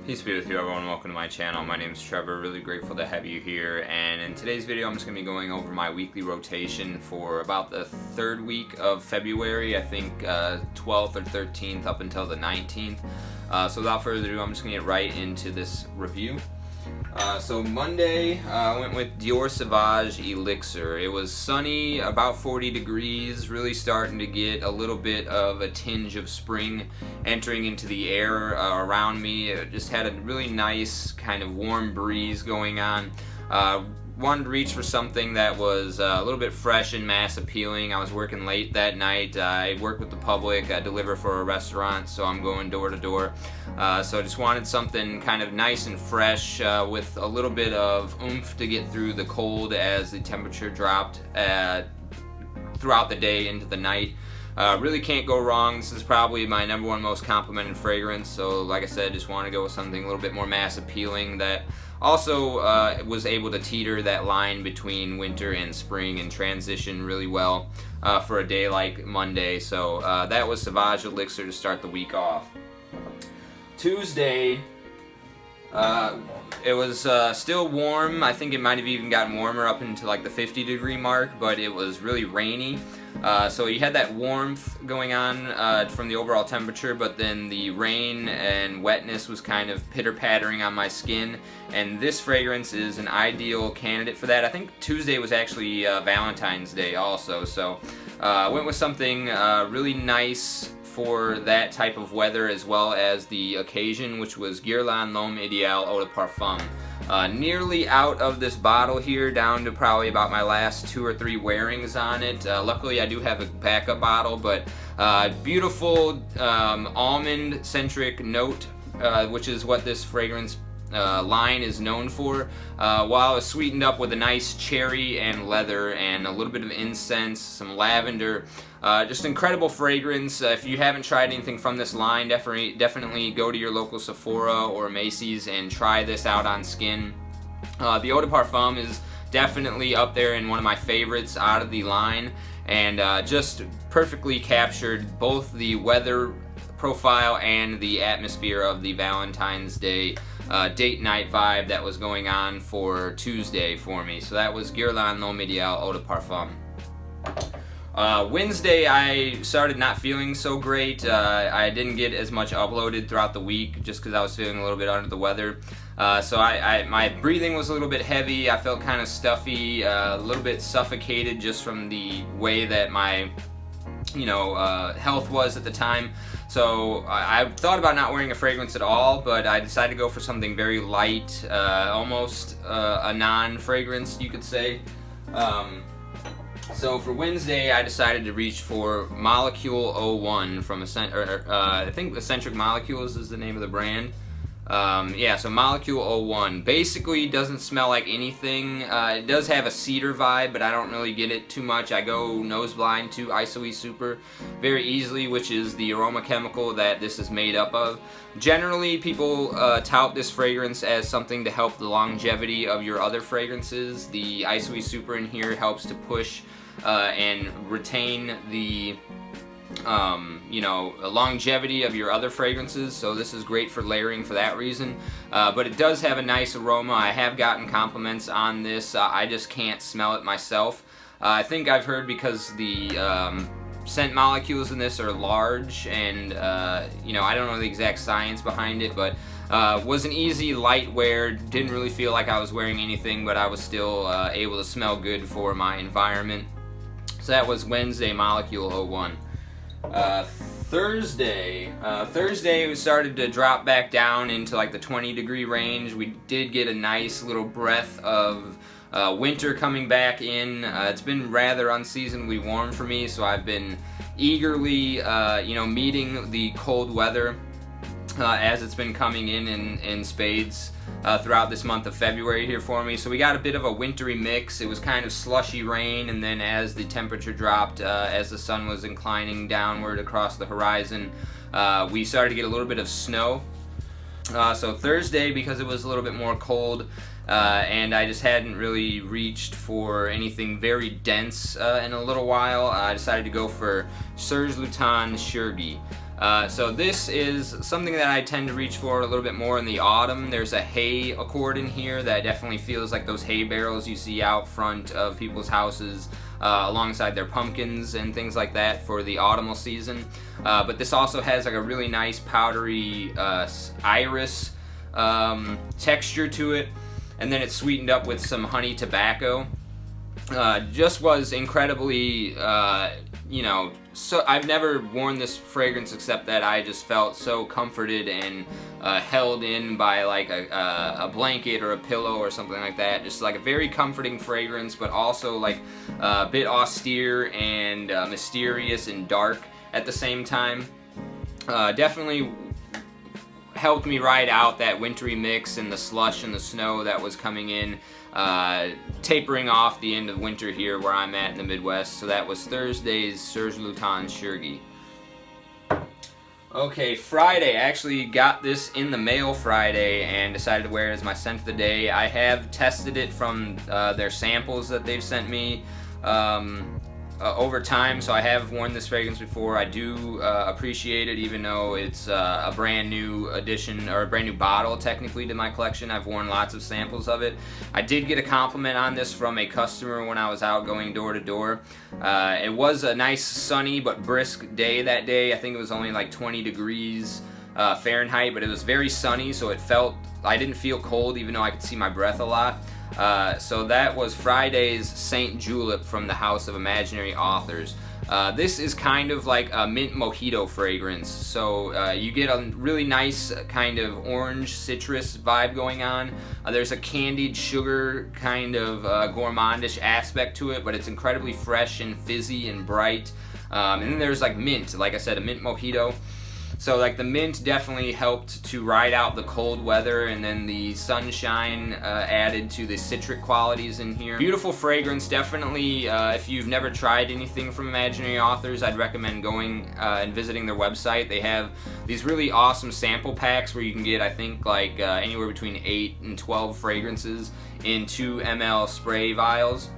Peace be with you, everyone. Welcome to my channel. My name is Trevor. Really grateful to have you here. And in today's video, I'm just going to be going over my weekly rotation for about the third week of February. I think 12th or 13th up until the 19th. So without further ado, I'm just going to get right into this review. So Monday, I went with Dior Sauvage Elixir. It was sunny, about 40 degrees, really starting to get a little bit of a tinge of spring entering into the air around me. It just had a really nice kind of warm breeze going on. Wanted to reach for something that was a little bit fresh and mass appealing. I was working late that night. I work with the public. I deliver for a restaurant, so I'm going door to door. So I just wanted something kind of nice and fresh with a little bit of oomph to get through the cold as the temperature dropped throughout the day into the night. Really can't go wrong. This is probably my #1 most complimented fragrance. So like I said, just want to go with something a little bit more mass appealing that also was able to teeter that line between winter and spring and transition really well for a day like Monday. So that was Sauvage Elixir to start the week off. Tuesday, it was still warm. I think it might have even gotten warmer up into like the 50-degree mark, but it was really rainy. So you had that warmth going on from the overall temperature, but then the rain and wetness was kind of pitter-pattering on my skin, and this fragrance is an ideal candidate for that. I think Tuesday was actually Valentine's Day also, so I went with something really nice for that type of weather as well as the occasion, which was Guerlain L'Homme Ideal Eau de Parfum. Nearly out of this bottle here, down to probably about my last 2 or 3 wearings on it. Luckily I do have a backup bottle, but beautiful almond-centric note, which is what this fragrance line is known for, while it's sweetened up with a nice cherry and leather and a little bit of incense, some lavender. Just incredible fragrance. If you haven't tried anything from this line, definitely go to your local Sephora or Macy's and try this out on skin. The Eau de Parfum is definitely up there in one of my favorites out of the line, and just perfectly captured both the weather profile and the atmosphere of the Valentine's Day date night vibe that was going on for Tuesday for me. So that was Guerlain L'Homme Ideal Eau de Parfum. Wednesday I started not feeling so great. I didn't get as much uploaded throughout the week just because I was feeling a little bit under the weather. So my breathing was a little bit heavy. I felt kind of stuffy, a little bit suffocated just from the way that my health was at the time. So I thought about not wearing a fragrance at all, but I decided to go for something very light, almost a non-fragrance, you could say. So for Wednesday, I decided to reach for Molecule 01 from I think Eccentric Molecules is the name of the brand. Yeah, so Molecule 01 basically doesn't smell like anything. It does have a cedar vibe, but I don't really get it too much. I go nose blind to Isoe Super very easily, which is the aroma chemical that this is made up of. Generally, people tout this fragrance as something to help the longevity of your other fragrances. The Isoe Super in here helps to push and retain the longevity of your other fragrances, so this is great for layering for that reason. But it does have a nice aroma. I have gotten compliments on this. I just can't smell it myself. I think I've heard because the scent molecules in this are large, and I don't know the exact science behind it, but was an easy light wear. Didn't really feel like I was wearing anything, but I was still able to smell good for my environment. So that was Wednesday, Molecule 01. Thursday we started to drop back down into like the 20-degree range. We did get a nice little breath of winter coming back in. It's been rather unseasonably warm for me, so I've been eagerly meeting the cold weather as it's been coming in spades throughout this month of February here for me. So we got a bit of a wintry mix. It was kind of slushy rain, and then as the temperature dropped, as the sun was inclining downward across the horizon, we started to get a little bit of snow. So Thursday, because it was a little bit more cold, and I just hadn't really reached for anything very dense in a little while, I decided to go for Serge Lutens Shurgi. So this is something that I tend to reach for a little bit more in the autumn. There's a hay accord in here that definitely feels like those hay barrels you see out front of people's houses alongside their pumpkins and things like that for the autumnal season. But this also has like a really nice powdery iris texture to it, and then it's sweetened up with some honey tobacco. Just was incredibly, so I've never worn this fragrance except that I just felt so comforted and held in by like a blanket or a pillow or something like that. Just like a very comforting fragrance, but also like a bit austere and mysterious and dark at the same time. Definitely helped me ride out that wintry mix and the slush and the snow that was coming in, tapering off the end of winter here where I'm at in the Midwest. So that was Thursday's Serge Luton Shurgi. Okay, Friday. I actually got this in the mail Friday and decided to wear it as my scent of the day. I have tested it from their samples that they've sent me over time, so I have worn this fragrance before. I do appreciate it, even though it's a brand new addition, or a brand new bottle technically to my collection. I've worn lots of samples of it. I did get a compliment on this from a customer when I was out going door to door. It was a nice sunny but brisk day that day. I think it was only like 20 degrees Fahrenheit, but it was very sunny, so I didn't feel cold even though I could see my breath a lot. So that was Friday's Saint Julep from the House of Imaginary Authors. This is kind of like a mint mojito fragrance. So you get a really nice kind of orange citrus vibe going on. There's a candied sugar kind of gourmandish aspect to it, but it's incredibly fresh and fizzy and bright. And then there's like mint, like I said, a mint mojito. So like the mint definitely helped to ride out the cold weather, and then the sunshine added to the citric qualities in here. Beautiful fragrance, definitely. If you've never tried anything from Imaginary Authors, I'd recommend going and visiting their website. They have these really awesome sample packs where you can get, I think, like anywhere between 8 and 12 fragrances in 2 ml spray vials.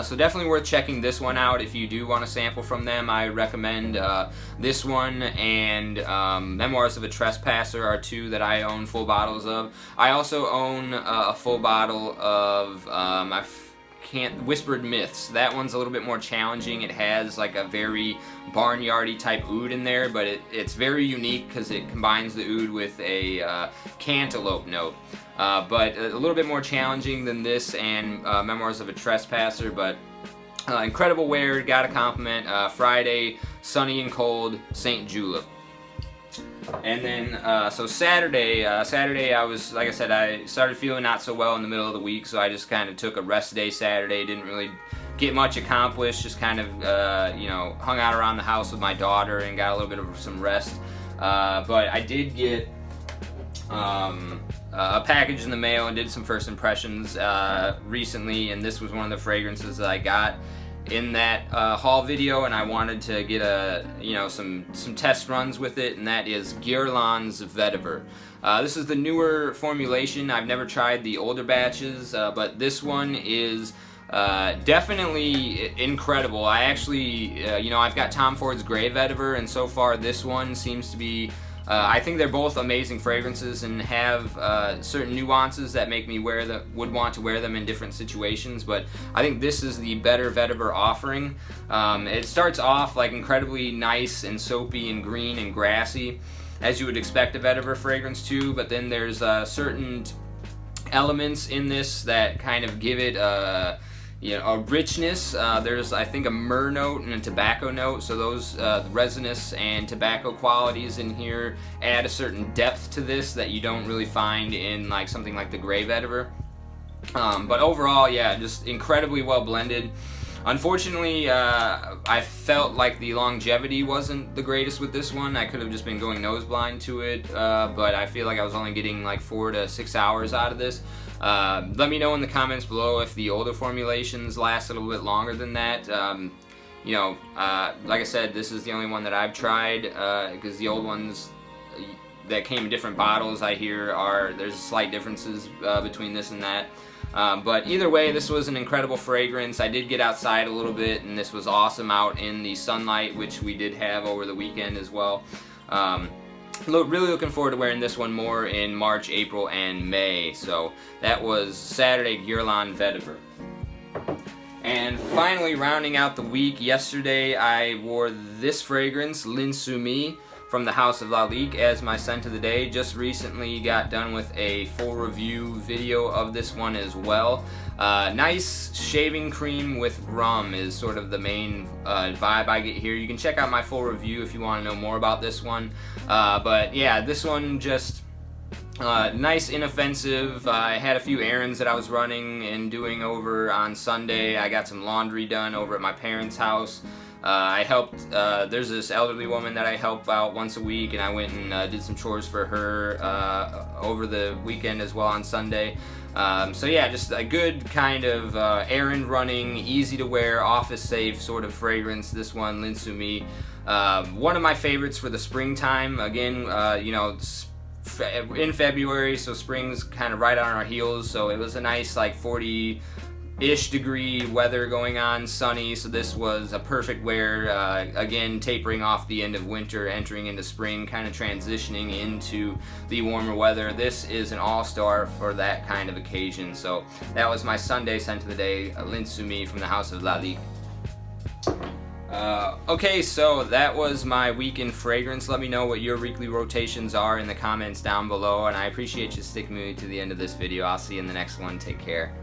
So definitely worth checking this one out if you do want to sample from them. I recommend this one and Memoirs of a Trespasser are 2 that I own full bottles of. I also own a full bottle of Whispered Myths. That one's a little bit more challenging. It has like a very barnyardy type oud in there, but it's very unique because it combines the oud with a cantaloupe note. But a little bit more challenging than this and Memoirs of a Trespasser, but incredible wear, got a compliment. Friday, sunny and cold, St. Julep. And then, so Saturday I was, like I said, I started feeling not so well in the middle of the week, so I just kind of took a rest day Saturday, didn't really get much accomplished, just kind of, hung out around the house with my daughter and got a little bit of some rest. But I did get a package in the mail and did some first impressions recently, and this was one of the fragrances that I got in that haul video, and I wanted to get some test runs with it, and that is Guerlain's Vetiver. This is the newer formulation. I've never tried the older batches, but this one is definitely incredible. I actually, I've got Tom Ford's Grey Vetiver, and so far this one seems to be I think they're both amazing fragrances and have certain nuances that make me would want to wear them in different situations, but I think this is the better vetiver offering. It starts off like incredibly nice and soapy and green and grassy, as you would expect a vetiver fragrance to, but then there's certain elements in this that kind of give it a richness. There's, I think, a myrrh note and a tobacco note, so those resinous and tobacco qualities in here add a certain depth to this that you don't really find in like something like the Grey Vetiver. But overall, yeah, just incredibly well blended. Unfortunately, I felt like the longevity wasn't the greatest with this one. I could have just been going nose blind to it, but I feel like I was only getting like 4 to 6 hours out of this. Let me know in the comments below if the older formulations last a little bit longer than that. Like I said, this is the only one that I've tried, because the old ones that came in different bottles, I hear there's slight differences between this and that. But either way, this was an incredible fragrance. I did get outside a little bit, and this was awesome out in the sunlight, which we did have over the weekend as well. Really looking forward to wearing this one more in March, April, and May. So that was Saturday Guerlain Vetiver. And finally, rounding out the week, yesterday I wore this fragrance, L'Insoumis, from the House of Lalique, as my scent of the day. Just recently got done with a full review video of this one as well. Nice shaving cream with rum is sort of the main vibe I get here. You can check out my full review if you want to know more about this one. But yeah, this one just nice, inoffensive. I had a few errands that I was running and doing over on Sunday. I got some laundry done over at my parents' house. I helped, there's this elderly woman that I help out once a week, and I went and did some chores for her over the weekend as well on Sunday. So yeah, just a good kind of errand running, easy to wear, office safe sort of fragrance, this one, L'Insoumis. One of my favorites for the springtime. Again, you know, in February, so spring's kind of right on our heels, so it was a nice like 40-ish degree weather going on, sunny, so this was a perfect wear. Again, tapering off the end of winter, entering into spring, kind of transitioning into the warmer weather. This is an all-star for that kind of occasion. So that was my Sunday scent of the day, L'Insoumis from the House of Lalique. Okay, so that was my week in fragrance. Let me know what your weekly rotations are in the comments down below, and I appreciate you sticking with me to the end of this video. I'll see you in the next one. Take care.